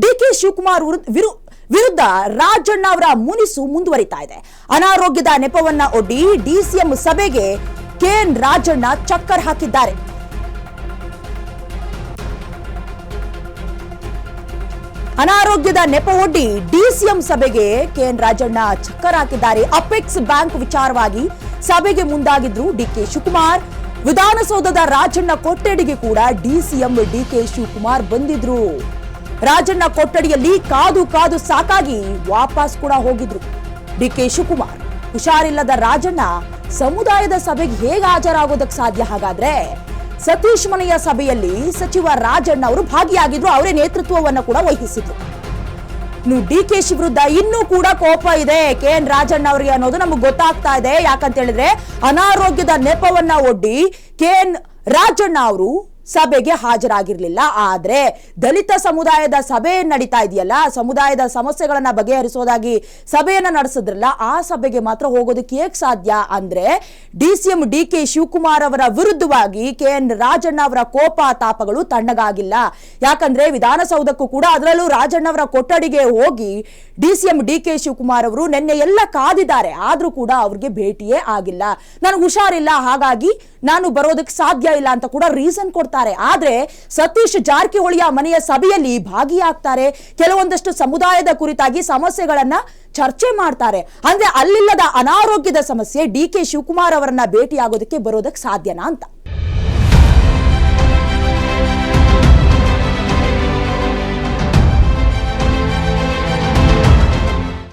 DK Shivakumar ವಿರುದ್ಧ ರಾಜಣ್ಣ ಅವರ ಮುನಿಸು ಮುಂದುವರಿತಾ ಇದೆ. ಅನಾರೋಗ್ಯದ ನೆಪವನ್ನ ಒಡ್ಡಿ ಡಿಸಿಎಂ ಸಭೆಗೆ ಕೆಎನ್ ರಾಜಣ್ಣ ಚಕ್ಕರ್ ಹಾಕಿದ್ದಾರೆ. ಅನಾರೋಗ್ಯದ ನೆಪ ಒಡ್ಡಿ ಡಿಸಿಎಂ ಸಭೆಗೆ ಕೆಎನ್ ರಾಜಣ್ಣ ಚಕ್ಕರ್ ಹಾಕಿದ್ದಾರೆ. ಅಪೆಕ್ಸ್ ಬ್ಯಾಂಕ್ ವಿಚಾರವಾಗಿ ಸಭೆಗೆ ಮುಂದಾಗಿದ್ರು ಡಿಕೆ ಶಿವಕುಮಾರ್. ವಿಧಾನಸೌಧದ ರಾಜಣ್ಣ ಕೊಠಡಿಗೆ ಕೂಡ ಡಿಸಿಎಂ ಡಿಕೆ ಶಿವಕುಮಾರ್ ಬಂದಿದ್ರು. ರಾಜಣ್ಣ ಕೊಠಡಿಯಲ್ಲಿ ಕಾದು ಕಾದು ಸಾಕಾಗಿ ವಾಪಸ್ ಕೂಡ ಹೋಗಿದ್ರು ಡಿಕೆ ಶಿವಕುಮಾರ್. ಹುಷಾರಿಲ್ಲದ ರಾಜಣ್ಣ ಸಮುದಾಯದ ಸಭೆಗೆ ಹೇಗೆ ಹಾಜರಾಗೋದಕ್ಕೆ ಸಾಧ್ಯ? ಹಾಗಾದ್ರೆ ಸತೀಶ್ ಮನೆಯ ಸಭೆಯಲ್ಲಿ ಸಚಿವ ರಾಜಣ್ಣ ಅವರು ಭಾಗಿಯಾಗಿದ್ರು, ಅವರೇ ನೇತೃತ್ವವನ್ನು ಕೂಡ ವಹಿಸಿದ್ರು. ಇನ್ನು ಡಿಕೆಶಿ ವಿರುದ್ಧ ಇನ್ನೂ ಕೂಡ ಕೋಪ ಇದೆ ಕೆಎನ್ ರಾಜಣ್ಣ ಅವರಿಗೆ ಅನ್ನೋದು ನಮಗೆ ಗೊತ್ತಾಗ್ತಾ ಇದೆ. ಯಾಕಂತ ಹೇಳಿದ್ರೆ ಅನಾರೋಗ್ಯದ ನೆಪವನ್ನ ಒಡ್ಡಿ ಕೆಎನ್ ರಾಜಣ್ಣ ಅವರು ಸಭೆಗೆ ಹಾಜರಾಗಿರ್ಲಿಲ್ಲ. ಆದ್ರೆ ದಲಿತ ಸಮುದಾಯದ ಸಭೆ ನಡೀತಾ ಇದೆಯಲ್ಲ, ಸಮುದಾಯದ ಸಮಸ್ಯೆಗಳನ್ನ ಬಗೆಹರಿಸೋದಾಗಿ ಸಭೆಯನ್ನ ನಡೆಸಿದ್ರಲ್ಲ, ಆ ಸಭೆಗೆ ಮಾತ್ರ ಹೋಗೋದಕ್ಕೆ ಹೇಗೆ ಸಾಧ್ಯ ಅಂದ್ರೆ ಡಿಸಿಎಂ ಡಿಕೆ ಶಿವಕುಮಾರ್ ಅವರ ವಿರುದ್ಧವಾಗಿ ಕೆಎನ್ ರಾಜಣ್ಣ ಅವರ ಕೋಪ ತಾಪಗಳು ತಣ್ಣಗಾಗಿಲ್ಲ. ಯಾಕಂದ್ರೆ ವಿಧಾನಸೌಧಕ್ಕೂ ಕೂಡ, ಅದರಲ್ಲೂ ರಾಜಣ್ಣ ಅವರ ಕೊಠಡಿಗೆ ಹೋಗಿ ಡಿಸಿಎಂ ಡಿಕೆ ಶಿವಕುಮಾರ್ ಅವರು ನಿನ್ನೆ ಎಲ್ಲ ಕಾದಿದ್ದಾರೆ, ಆದ್ರೂ ಕೂಡ ಅವ್ರಿಗೆ ಭೇಟಿಯೇ ಆಗಿಲ್ಲ. ನನಗೆ ಹುಷಾರಿಲ್ಲ, ಹಾಗಾಗಿ ನಾನು ಬರೋದಕ್ಕೆ ಸಾಧ್ಯ ಇಲ್ಲ ಅಂತ ಕೂಡ ರೀಸನ್ ಕೊಡ್ತಾರೆ. ಆದ್ರೆ ಸತೀಶ್ ಜಾರಕಿಹೊಳಿಯ ಮನೆಯ ಸಭೆಯಲ್ಲಿ ಭಾಗಿಯಾಗ್ತಾರೆ. ಕೆಲವೊಂದಷ್ಟು ಸಮುದಾಯದ ಕುರಿತಾಗಿ ಸಮಸ್ಯೆಗಳನ್ನ ಚರ್ಚೆ ಮಾಡ್ತಾರೆ. ಅಂದ್ರೆ ಅಲ್ಲಿಲ್ಲದ ಅನಾರೋಗ್ಯದ ಸಮಸ್ಯೆ ಡಿಕೆ ಶಿವಕುಮಾರ್ ಅವರನ್ನ ಭೇಟಿಯಾಗೋದಕ್ಕೆ ಬರೋದಕ್ಕೆ ಸಾಧ್ಯನಾ ಅಂತ.